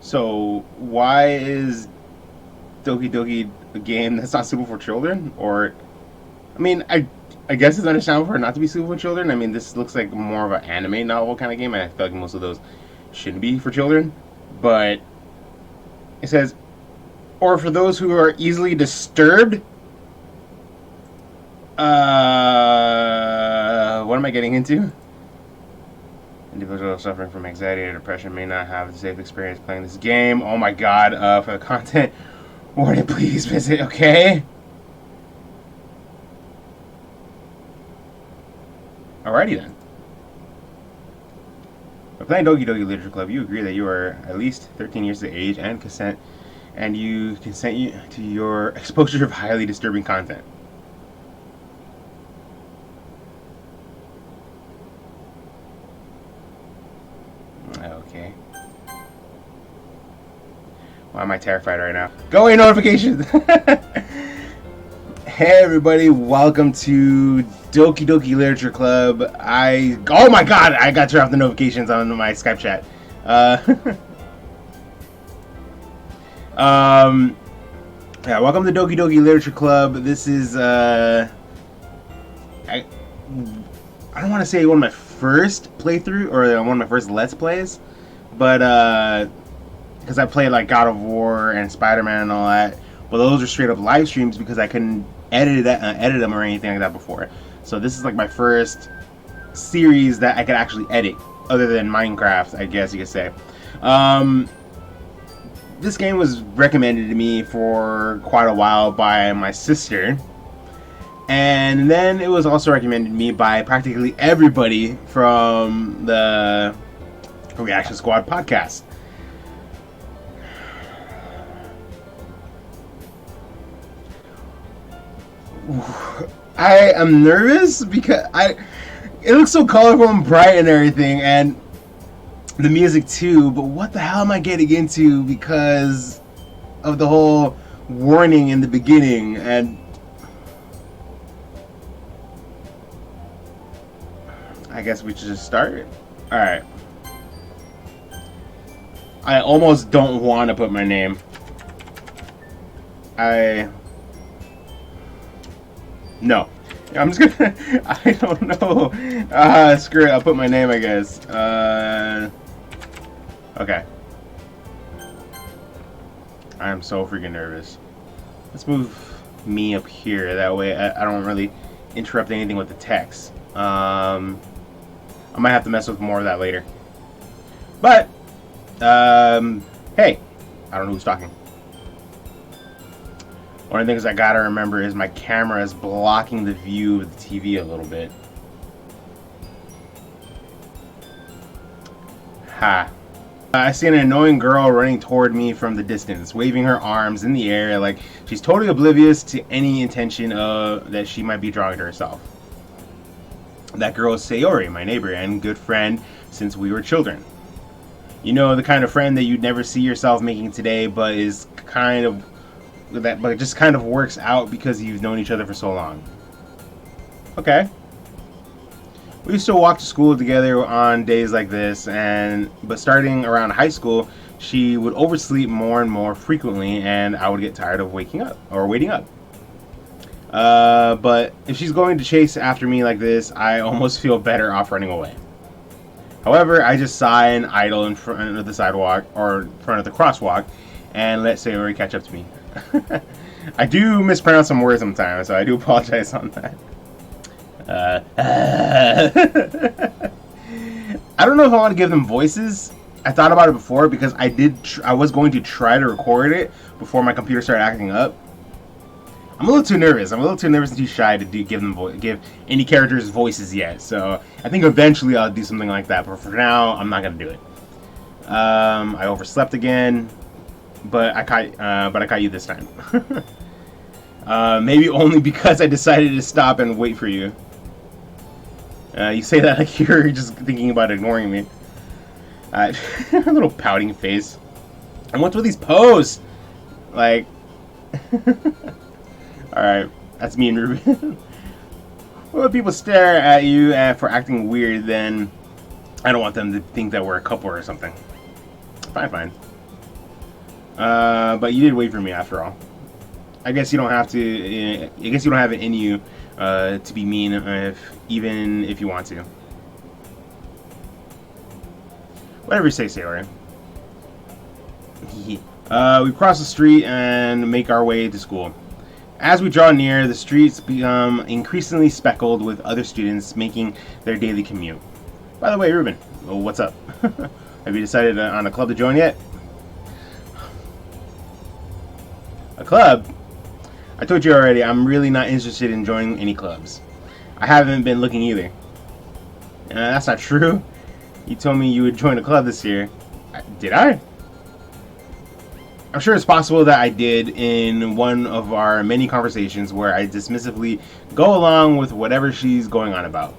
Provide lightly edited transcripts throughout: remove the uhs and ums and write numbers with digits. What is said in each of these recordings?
So why is Doki Doki a game that's not suitable for children? Or, I mean, I guess it's understandable for it not to be suitable for children. I mean, this looks like more of an anime novel kind of game, and I feel like most of those shouldn't be for children. But it says, or for those who are easily disturbed. What am I getting into? Individuals suffering from anxiety or depression may not have the safe experience playing this game. Oh my god, for the content warning, please visit, okay? Alrighty then. By playing Doki Doki Literature Club, you agree that you are at least 13 years of age and you consent to your exposure of highly disturbing content. Okay. Why am I terrified right now? Go away, notifications! Hey everybody, welcome to Doki Doki Literature Club. Oh my god, I got to turn off the notifications on my Skype chat. Yeah, welcome to Doki Doki Literature Club. This is, I don't want to say one of my first playthrough, or one of my first Let's Plays, but, because I played, like, God of War and Spider-Man and all that, but those are straight up live streams because I couldn't edit them or anything like that before. So this is, like, my first series that I could actually edit, other than Minecraft, I guess you could say. This game was recommended to me for quite a while by my sister, and then it was also recommended to me by practically everybody from the Reaction Squad podcast. I am nervous because it looks so colorful and bright and everything, and the music too, but what the hell am I getting into because of the whole warning in the beginning? And I guess we should just start. Alright. I almost don't want to put my name. No. I'm just gonna... I don't know. Screw it. I'll put my name, I guess. Okay. I am so freaking nervous. Let's move me up here. That way I don't really interrupt anything with the text. I might have to mess with more of that later. But, hey. I don't know who's talking. One of the things I gotta remember is my camera is blocking the view of the TV a little bit. Ha. I see an annoying girl running toward me from the distance, waving her arms in the air like she's totally oblivious to any intention that she might be drawing to herself. That girl is Sayori, my neighbor and good friend since we were children. You know, the kind of friend that you'd never see yourself making today, but is kind of... but it just kind of works out because you've known each other for so long. Okay. We used to walk to school together on days like this, but starting around high school, she would oversleep more and more frequently, and I would get tired of waiting up. But if she's going to chase after me like this, I almost feel better off running away. However, I just sigh and idle in front of the sidewalk, or in front of the crosswalk, and let Sayori catch up to me. I do mispronounce some words sometimes, so I do apologize on that. I don't know if I want to give them voices. I thought about it before because I was going to try to record it before my computer started acting up. I'm a little too nervous. I'm a little too nervous and too shy to give any characters voices yet. So I think eventually I'll do something like that. But for now, I'm not gonna do it. I overslept again. But I caught you this time. Maybe only because I decided to stop and wait for you. You say that like you're just thinking about ignoring me. A little pouting face. And what's with these poses? Like... Alright, that's me and Ruben. Well, if people stare at you for acting weird, then I don't want them to think that we're a couple or something. fine, fine. But you did wait for me after all. I guess you don't have to. I guess you don't have it in you to be mean, even if you want to. Whatever you say, Sailor. We cross the street and make our way to school. As we draw near, the streets become increasingly speckled with other students making their daily commute. By the way, Ruben, well, what's up? Have you decided on a club to join yet? A club? I told you already, I'm really not interested in joining any clubs. I haven't been looking either. That's not true. You told me you would join a club this year. Did I? I'm sure it's possible that I did in one of our many conversations where I dismissively go along with whatever she's going on about.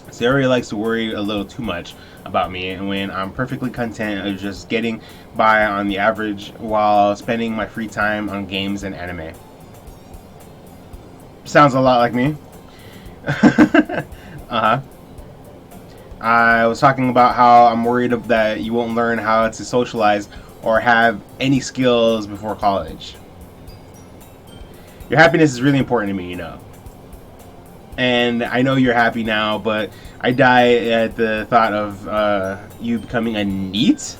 Sayori likes to worry a little too much about me when I'm perfectly content of just getting by on the average while spending my free time on games and anime. Sounds a lot like me. Uh-huh. I was talking about how I'm worried that you won't learn how to socialize or have any skills before college. Your happiness is really important to me, you know. And I know you're happy now, but I die at the thought of you becoming a NEET.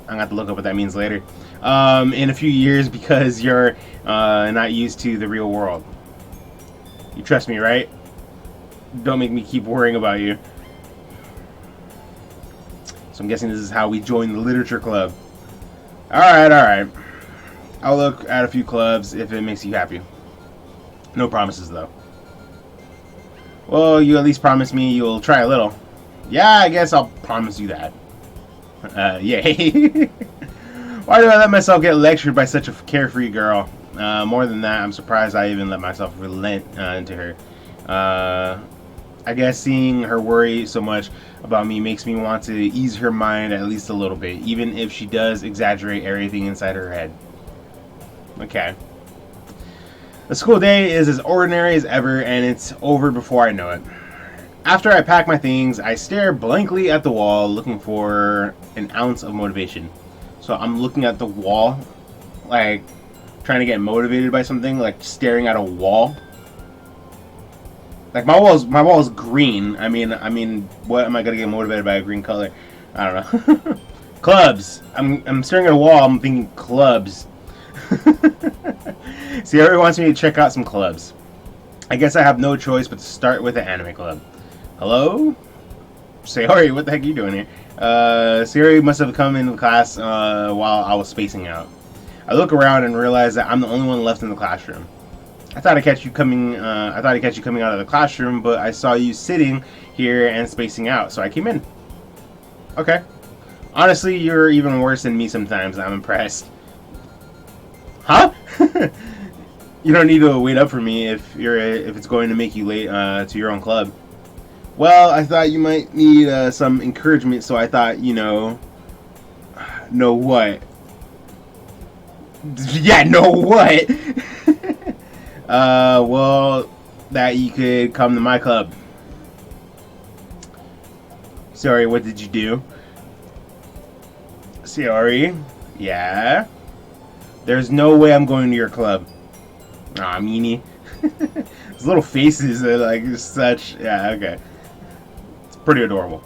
I'm gonna have to look up what that means later. In a few years because you're not used to the real world. You trust me, right? Don't make me keep worrying about you. So I'm guessing this is how we join the literature club. Alright, alright. I'll look at a few clubs if it makes you happy. No promises, though. Well, you at least promise me you'll try a little. Yeah, I guess I'll promise you that. Yay. Why do I let myself get lectured by such a carefree girl? More than that, I'm surprised I even let myself relent into her. I guess seeing her worry so much about me makes me want to ease her mind at least a little bit, even if she does exaggerate everything inside her head. Okay. The school day is as ordinary as ever, and it's over before I know it. After I pack my things, I stare blankly at the wall, looking for an ounce of motivation. So I'm looking at the wall, like trying to get motivated by something, like staring at a wall. Like my wall is green. I mean, what am I gonna get motivated by a green color? I don't know. Clubs. I'm staring at a wall. I'm thinking clubs. See, everyone wants me to check out some clubs. I guess I have no choice but to start with the anime club. Hello? Sayori, what the heck are you doing here? Sayori must have come into class while I was spacing out. I look around and realize that I'm the only one left in the classroom. I thought I'd catch you coming out of the classroom, but I saw you sitting here and spacing out, so I came in. Okay. Honestly, you're even worse than me sometimes. I'm impressed. Huh? You don't need to wait up for me if it's going to make you late to your own club. Well, I thought you might need some encouragement, so I thought, know what? Yeah, know what? Well, that you could come to my club. Sorry, what did you do? Sorry? Yeah? There's no way I'm going to your club. Aw, meanie. Those little faces are like such... Yeah, okay. It's pretty adorable.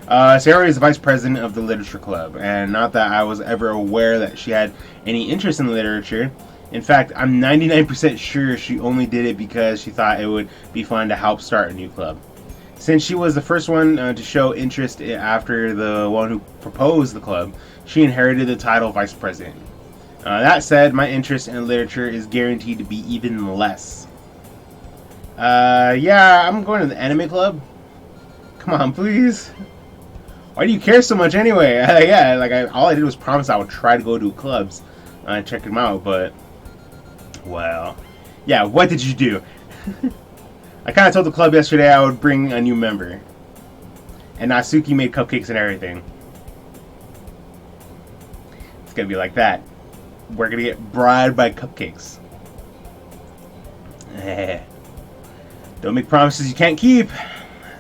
Sarah is the vice president of the literature club, and not that I was ever aware that she had any interest in literature. In fact, I'm 99% sure she only did it because she thought it would be fun to help start a new club. Since she was the first one to show interest after the one who proposed the club, she inherited the title vice president. That said, my interest in literature is guaranteed to be even less. Yeah, I'm going to the anime club. Come on, please. Why do you care so much anyway? Yeah, all I did was promise I would try to go to clubs and check them out, but... Well... Yeah, what did you do? I kind of told the club yesterday I would bring a new member. And Natsuki made cupcakes and everything. It's gonna be like that. We're gonna get bribed by cupcakes. Don't make promises you can't keep.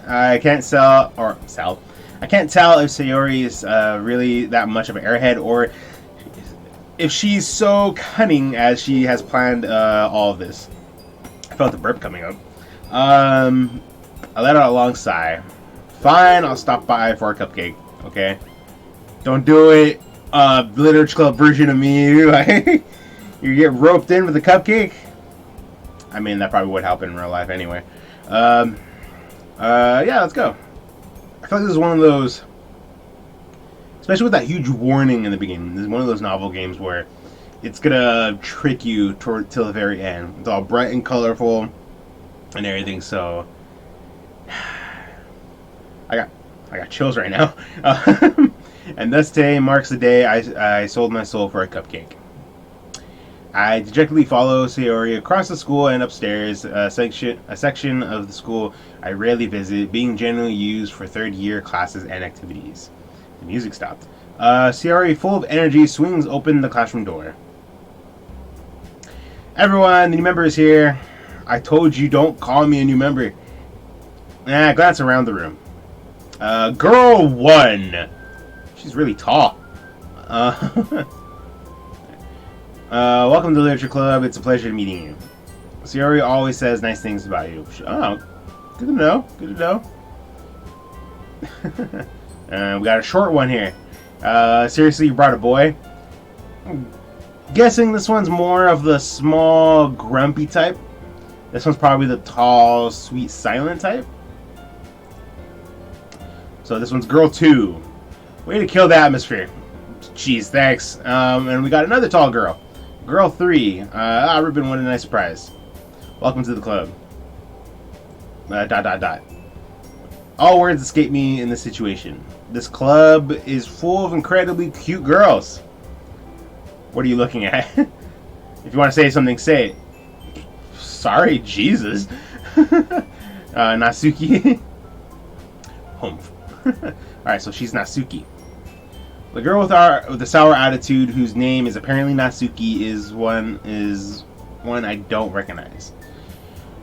I can't sell. I can't tell if Sayori is really that much of an airhead, or if she's so cunning as she has planned all of this. I felt the burp coming up. I let out a long sigh. Fine, I'll stop by for a cupcake. Okay, don't do it. Literature club version of me. You get roped in with a cupcake. I mean, that probably would help in real life anyway. Yeah, let's go. I feel like this is one of those, especially with that huge warning in the beginning. This is one of those novel games where it's gonna trick you till the very end. It's all bright and colorful and everything. So I got chills right now. And this day marks the day I sold my soul for a cupcake. I dejectedly follow Sayori across the school and upstairs, a section of the school I rarely visit, being generally used for third-year classes and activities. The music stopped. Sayori, full of energy, swings open the classroom door. Everyone, the new member is here. I told you, don't call me a new member. Glance around the room. Girl 1. She's really tall. Welcome to the Literature Club. It's a pleasure meeting you. Sayori always says nice things about you. Oh, good to know. Good to know. We got a short one here. Seriously, you brought a boy? I'm guessing this one's more of the small, grumpy type. This one's probably the tall, sweet, silent type. So this one's girl 2. Way to kill the atmosphere. Jeez, thanks. And we got another tall girl. Girl 3. Ruben, what a nice surprise. Welcome to the club. ... All words escape me in this situation. This club is full of incredibly cute girls. What are you looking at? If you want to say something, say it. Sorry, Jesus. Natsuki. Humph. Alright, so she's Natsuki. The girl with the sour attitude, whose name is apparently Natsuki, is one I don't recognize.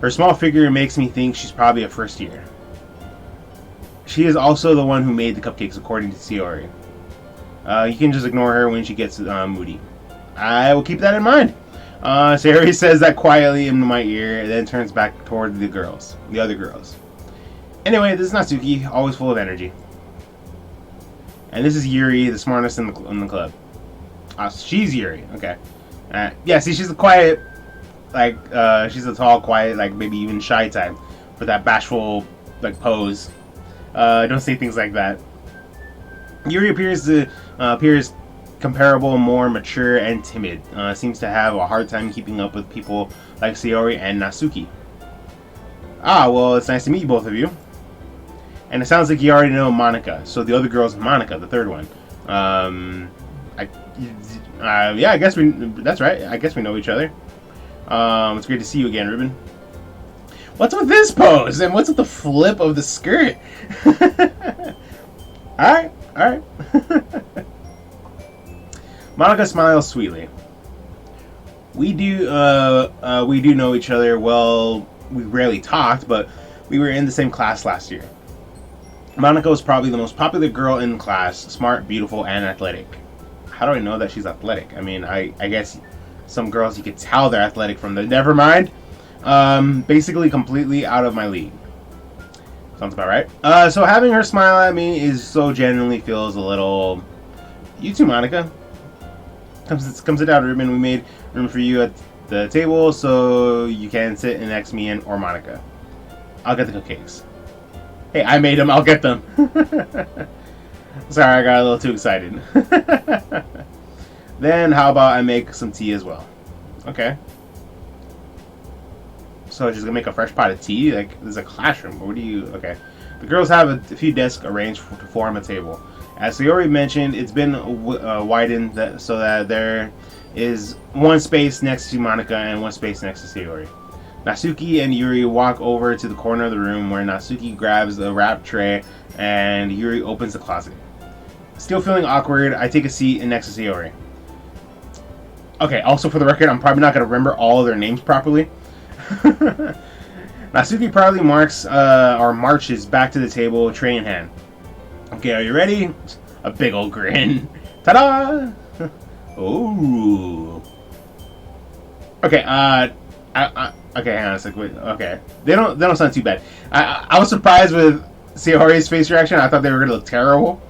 Her small figure makes me think she's probably a first year. She is also the one who made the cupcakes, according to Sayori. You can just ignore her when she gets moody. I will keep that in mind. Sayori says that quietly into my ear, and then turns back toward the other girls. Anyway, this is Natsuki, always full of energy. And this is Yuri, the smartest in the club. She's Yuri. Okay. Yeah, see, she's a quiet, she's a tall, quiet, maybe even shy type, with that bashful, pose. Don't say things like that. Yuri appears comparable, more mature and timid. Seems to have a hard time keeping up with people like Sayori and Natsuki. Well, it's nice to meet both of you. And it sounds like you already know Monica. So the other girl's Monica, the third one. Yeah, I guess that's right. I guess we know each other. It's great to see you again, Ruben. What's with this pose? And what's with the flip of the skirt? Alright. Monica smiles sweetly. We do know each other well. We rarely talked, but we were in the same class last year. Monica was probably the most popular girl in class, smart, beautiful, and athletic. How do I know that she's athletic? I mean, I guess some girls you could tell they're athletic from the... Never mind. Basically completely out of my league. Sounds about right. So having her smile at me genuinely feels a little... You too, Monica. Come sit down, Ruben. We made room for you at the table so you can sit next to me or Monica. I'll get the cupcakes. Hey, I made them. I'll get them. Sorry, I got a little too excited. Then how about I make some tea as well? Okay. So she's gonna make a fresh pot of tea? There's a classroom. What do you... Okay. The girls have a few desks arranged to form a table. As Sayori mentioned, it's been widened so that there is one space next to Monica and one space next to Sayori. Natsuki and Yuri walk over to the corner of the room where Natsuki grabs the wrap tray and Yuri opens the closet. Still feeling awkward, I take a seat next to Sayori. Okay, also for the record, I'm probably not going to remember all of their names properly. Natsuki proudly marches back to the table, tray in hand. Okay, are you ready? A big old grin. Ta-da! Ooh. Okay, okay, hang on a sec. Wait, okay. They don't sound too bad. I was surprised with Sayori's face reaction. I thought they were gonna look terrible.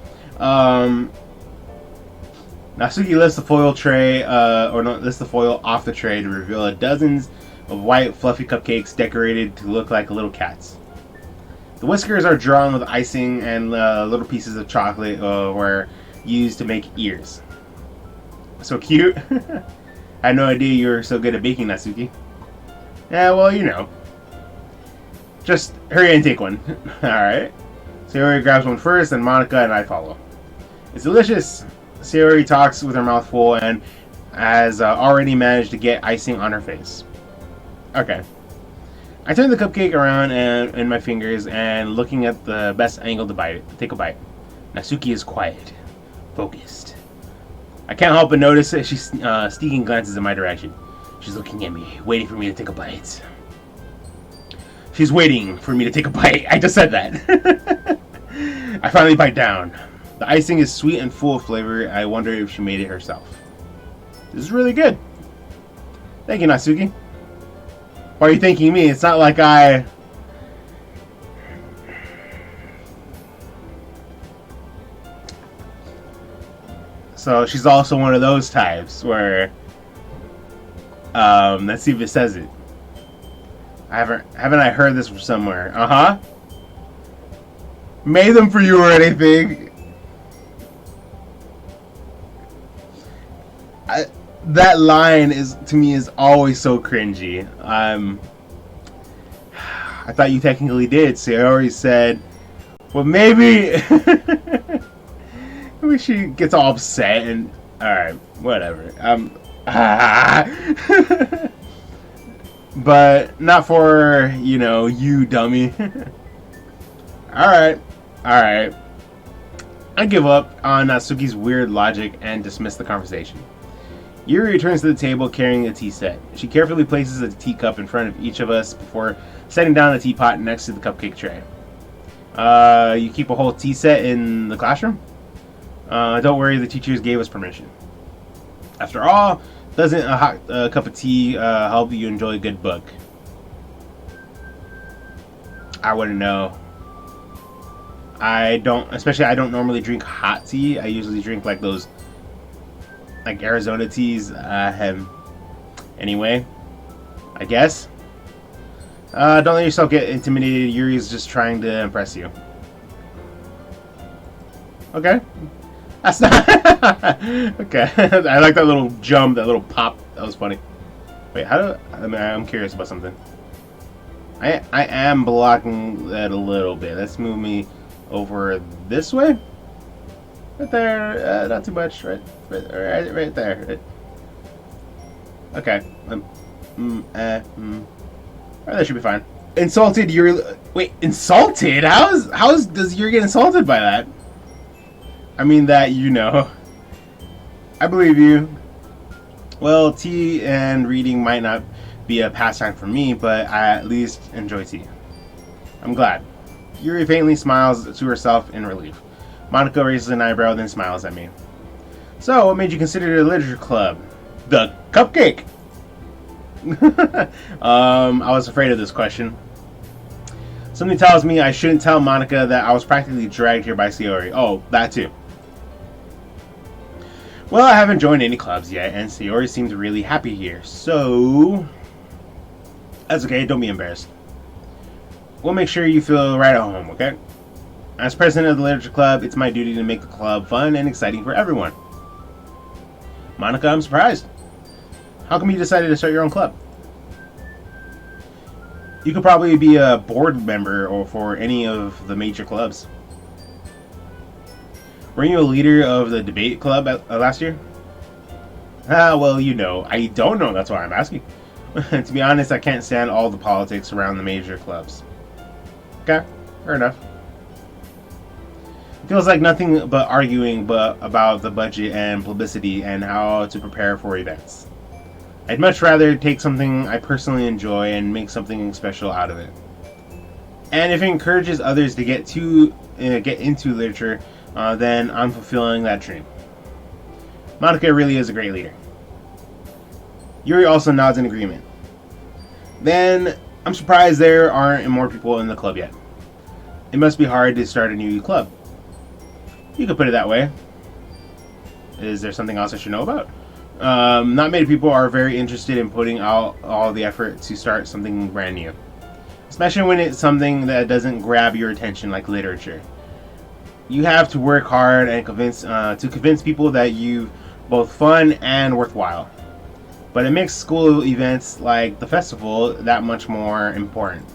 Natsuki lifts the foil tray, or no, lifts the foil off the tray to reveal dozens of white, fluffy cupcakes decorated to look like little cats. The whiskers are drawn with icing, and little pieces of chocolate were used to make ears. So cute. I had no idea you were so good at baking, Natsuki. Yeah, well, you know. Just hurry and take one. Alright. Sayori grabs one first, and Monica and I follow. It's delicious. Sayori talks with her mouth full and has already managed to get icing on her face. Okay. I turn the cupcake around in my fingers and looking at the best angle to take a bite. Natsuki is quiet, focused. I can't help but notice that she's sneaking glances in my direction. She's looking at me, waiting for me to take a bite. She's waiting for me to take a bite. I just said that. I finally bite down. The icing is sweet and full of flavor. I wonder if she made it herself. This is really good. Thank you, Natsuki. Why are you thanking me? It's not like I... So she's also one of those types where... let's see if it says it. Haven't I heard this from somewhere? Uh-huh. Made them for you or anything. That line is, to me, is always so cringy. I thought you technically did. Sayori said, well, maybe. Maybe she gets all upset and, alright, whatever. But not for, you know, you dummy. Alright. I give up on Natsuki's weird logic and dismiss the conversation. Yuri returns to the table carrying a tea set. She carefully places a teacup in front of each of us before setting down the teapot next to the cupcake tray. You keep a whole tea set in the classroom? Don't worry, the teachers gave us permission. After all, doesn't a hot cup of tea help you enjoy a good book? I wouldn't know. I don't normally drink hot tea. I usually drink like those, like Arizona teas. Anyway, I guess. Don't let yourself get intimidated. Yuri's just trying to impress you. Okay. That's not... Okay. I like that little jump, that little pop. That was funny. Wait, I'm curious about something. I am blocking that a little bit. Let's move me over this way. Right there. Not too much. Right there. Right. Okay. Alright, that should be fine. Insulted Yuri... Wait, insulted? How does Yuri get insulted by that? I mean that, you know. I believe you. Well, tea and reading might not be a pastime for me, but I at least enjoy tea. I'm glad. Yuri faintly smiles to herself in relief. Monica raises an eyebrow, then smiles at me. So, what made you consider the literature club? The cupcake! I was afraid of this question. Something tells me I shouldn't tell Monica that I was practically dragged here by Sayori. Oh, that too. Well, I haven't joined any clubs yet, and Sayori seems really happy here, so... That's okay, don't be embarrassed. We'll make sure you feel right at home, okay? As president of the literature club, it's my duty to make the club fun and exciting for everyone. Monica, I'm surprised. How come you decided to start your own club? You could probably be a board member or for any of the major clubs. Were you a leader of the debate club last year? Well, you know. I don't know, that's why I'm asking. To be honest, I can't stand all the politics around the major clubs. Okay, fair enough. It feels like nothing but arguing about the budget and publicity and how to prepare for events. I'd much rather take something I personally enjoy and make something special out of it. And if it encourages others to get into literature, then I'm fulfilling that dream. Monica really is a great leader. Yuri also nods in agreement. Then, I'm surprised there aren't more people in the club yet. It must be hard to start a new club. You could put it that way. Is there something else I should know about? Not many people are very interested in putting out all the effort to start something brand new. Especially when it's something that doesn't grab your attention like literature. You have to work hard and convince people that you've both fun and worthwhile. But it makes school events like the festival that much more important.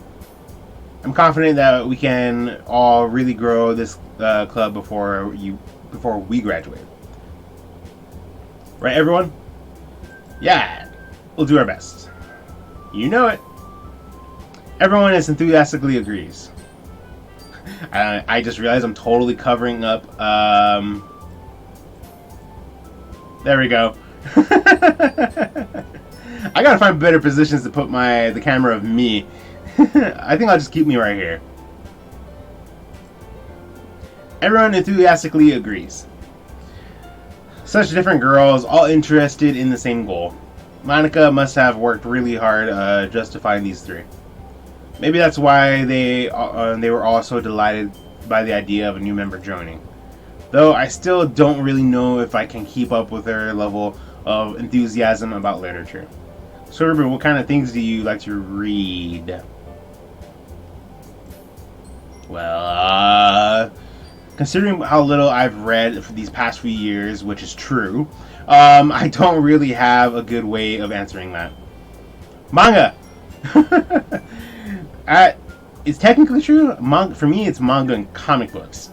I'm confident that we can all really grow this club before we graduate. Right, everyone? Yeah, we'll do our best. You know it. Everyone enthusiastically agrees. I just realized I'm totally covering up. There we go. I gotta find better positions to put the camera of me. I think I'll just keep me right here. Everyone enthusiastically agrees. Such different girls, all interested in the same goal. Monica must have worked really hard justifying these three. Maybe that's why they were all so delighted by the idea of a new member joining. Though I still don't really know if I can keep up with their level of enthusiasm about literature. So, Ruben, what kind of things do you like to read? Well, considering how little I've read for these past few years, which is true, I don't really have a good way of answering that. Manga! It's technically true. For me, it's manga and comic books.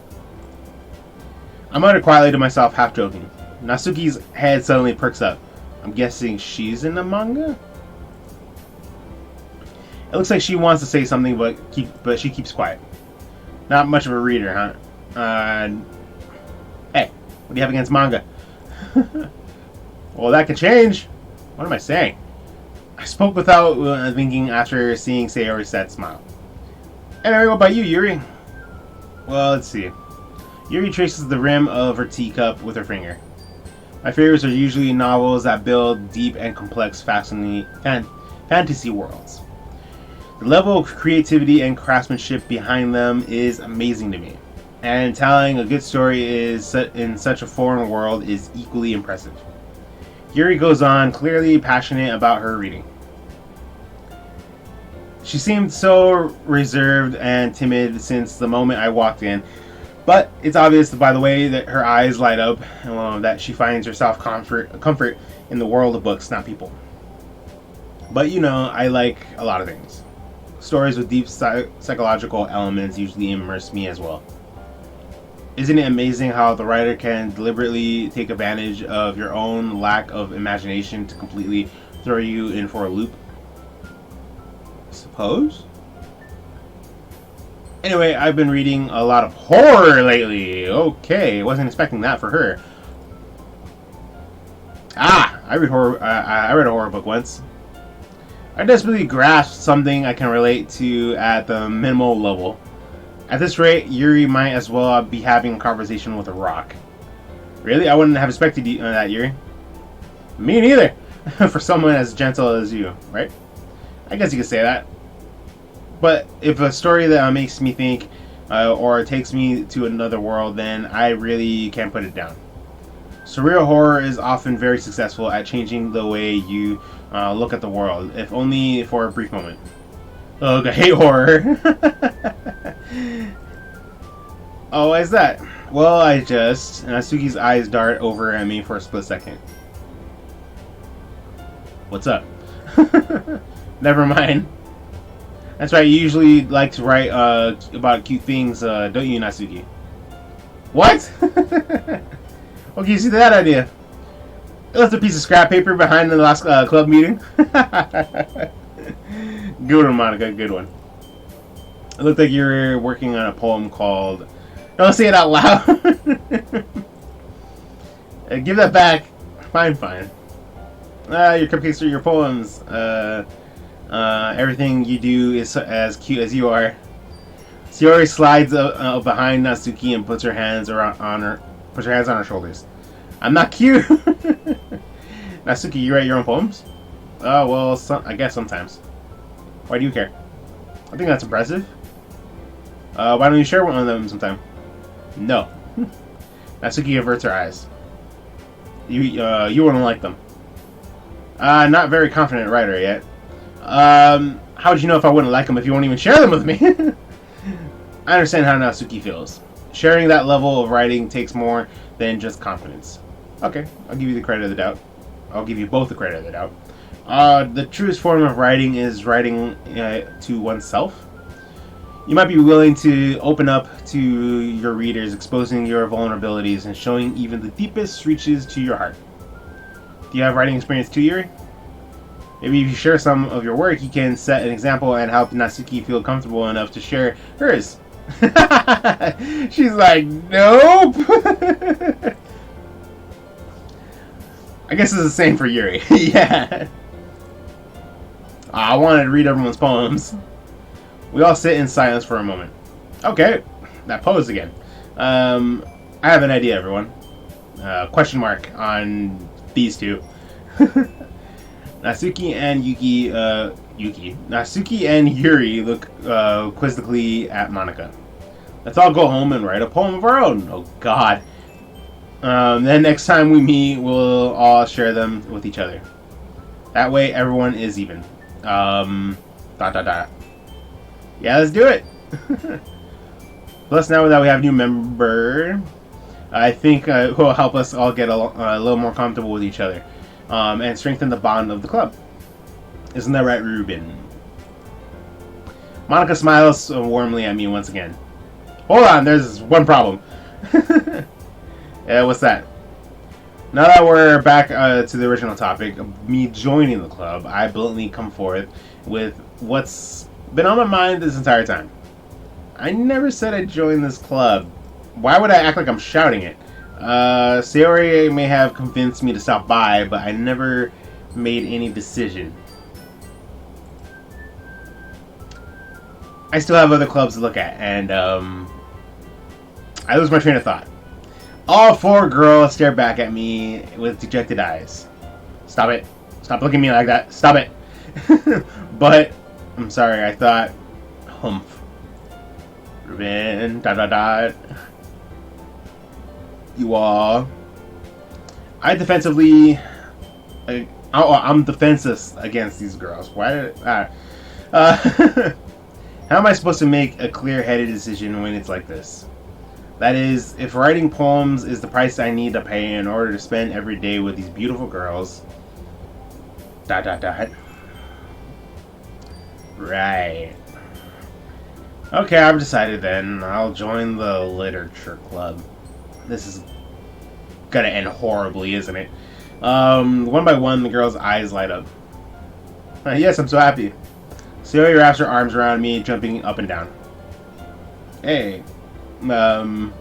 I muttered quietly to myself, half joking. Natsuki's head suddenly perks up. I'm guessing she's in the manga? It looks like she wants to say something, but she keeps quiet. Not much of a reader, huh? Hey, what do you have against manga? Well, that could change. What am I saying? I spoke without thinking after seeing Sayori's sad smile. Anyway, what about you, Yuri? Well, let's see. Yuri traces the rim of her teacup with her finger. My favorites are usually novels that build deep and complex fantasy worlds. The level of creativity and craftsmanship behind them is amazing to me. And telling a good story in such a foreign world is equally impressive. Yuri goes on, clearly passionate about her reading. She seemed so reserved and timid since the moment I walked in, but it's obvious by the way that her eyes light up that she finds herself comfort in the world of books, not people. But I like a lot of things. Stories with deep psychological elements usually immerse me as well. Isn't it amazing how the writer can deliberately take advantage of your own lack of imagination to completely throw you in for a loop? Suppose? Anyway, I've been reading a lot of horror lately. Okay, wasn't expecting that for her. I read horror. I read a horror book once. I desperately grasped something I can relate to at the minimal level. At this rate, Yuri might as well be having a conversation with a rock. Really? I wouldn't have expected that, Yuri. Me neither. For someone as gentle as you, right? I guess you could say that. But if a story that makes me think or takes me to another world, then I really can't put it down. Surreal horror is often very successful at changing the way you look at the world, if only for a brief moment. Ugh, I hate horror. Oh, why is that? Well, Natsuki's eyes dart over at me for a split second. What's up? Never mind. That's right, you usually like to write about cute things, don't you, Natsuki? What? What gives you that idea? I left a piece of scrap paper behind the last club meeting. Good one, Monica, good one. It looked like you were working on a poem called... Don't say it out loud! Give that back. Fine. Your cupcakes are your poems. Everything you do is as cute as you are. Sayori slides behind Natsuki and puts her hands on her shoulders. I'm not cute. Natsuki, you write your own poems? Oh well, I guess sometimes. Why do you care? I think that's impressive. Why don't you share one of them sometime? No. Natsuki averts her eyes. You wouldn't like them. Not very confident writer yet. How would you know if I wouldn't like them if you won't even share them with me? I understand how Natsuki feels. Sharing that level of writing takes more than just confidence. Okay, I'll give you the credit of the doubt. I'll give you both the credit of the doubt. The truest form of writing is writing to oneself. You might be willing to open up to your readers, exposing your vulnerabilities and showing even the deepest reaches to your heart. Do you have writing experience too, Yuri? Maybe if you share some of your work, you can set an example and help Natsuki feel comfortable enough to share hers. She's like, nope. I guess it's the same for Yuri. Yeah. I wanted to read everyone's poems. We all sit in silence for a moment. Okay, that pose again. I have an idea, everyone. Question mark on these two. Natsuki and Natsuki and Yuri look quizzically at Monika. Let's all go home and write a poem of our own. Oh God. Then next time we meet, we'll all share them with each other. That way, everyone is even. Yeah, let's do it. Plus, now that we have a new member, I think it will help us all get a little more comfortable with each other. And strengthen the bond of the club. Isn't that right, Ruben? Monika smiles warmly at me once again. Hold on, there's one problem. Yeah, what's that? Now that we're back to the original topic of me joining the club, I bluntly come forth with what's been on my mind this entire time. I never said I'd join this club. Why would I act like I'm shouting it? Sayori may have convinced me to stop by, but I never made any decision. I still have other clubs to look at, and I lose my train of thought. All four girls stare back at me with dejected eyes. Stop it. Stop looking at me like that. Stop it. But, I'm sorry, I thought, humph. Ruben, ... You all. I'm defenseless against these girls. Why did how am I supposed to make a clear-headed decision when it's like this? That is, if writing poems is the price I need to pay in order to spend every day with these beautiful girls. ... Right. Okay, I've decided then. I'll join the literature club. This is gonna end horribly, isn't it? One by one, the girl's eyes light up. Yes, I'm so happy. Sayori wraps her arms around me, jumping up and down. Hey, you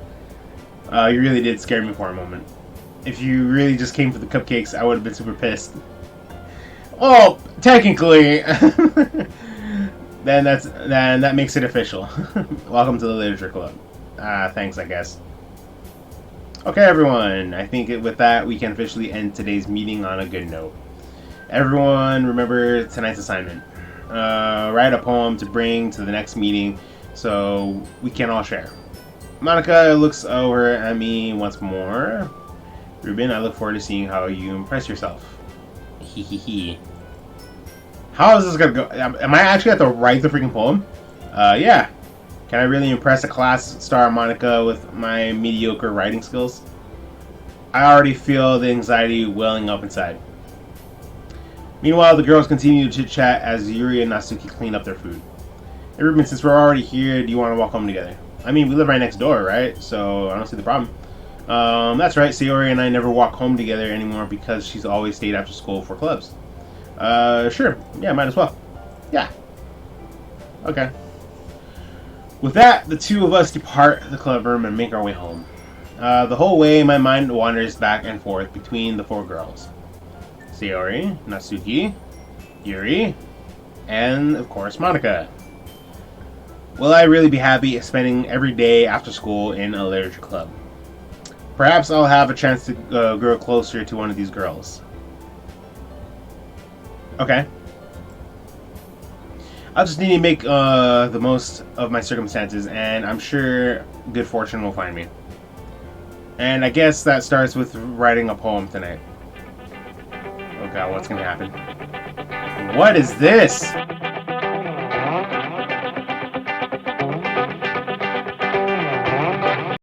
really did scare me for a moment. If you really just came for the cupcakes, I would have been super pissed. Oh, technically. Then that makes it official. Welcome to the literature club. Thanks, I guess. Okay, everyone. I think with that, we can officially end today's meeting on a good note. Everyone, remember tonight's assignment. Write a poem to bring to the next meeting so we can all share. Monika looks over at me once more. Ruben, I look forward to seeing how you impress yourself. Hehehe. How is this gonna go? Am I actually have to write the freaking poem? Yeah. Can I really impress a class star Monika with my mediocre writing skills? I already feel the anxiety welling up inside. Meanwhile, the girls continue to chit-chat as Yuri and Natsuki clean up their food. Hey Ruben, since we're already here, do you want to walk home together? I mean, we live right next door, right? So I don't see the problem. That's right, Sayori and I never walk home together anymore because she's always stayed after school for clubs. Sure. Yeah, might as well. Yeah. Okay. With that, the two of us depart the club room and make our way home. The whole way, my mind wanders back and forth between the four girls. Sayori, Natsuki, Yuri, and, of course, Monika. Will I really be happy spending every day after school in a literature club? Perhaps I'll have a chance to grow closer to one of these girls. Okay. I'll just need to make the most of my circumstances, and I'm sure good fortune will find me. And I guess that starts with writing a poem tonight. Oh god, what's gonna happen? What is this?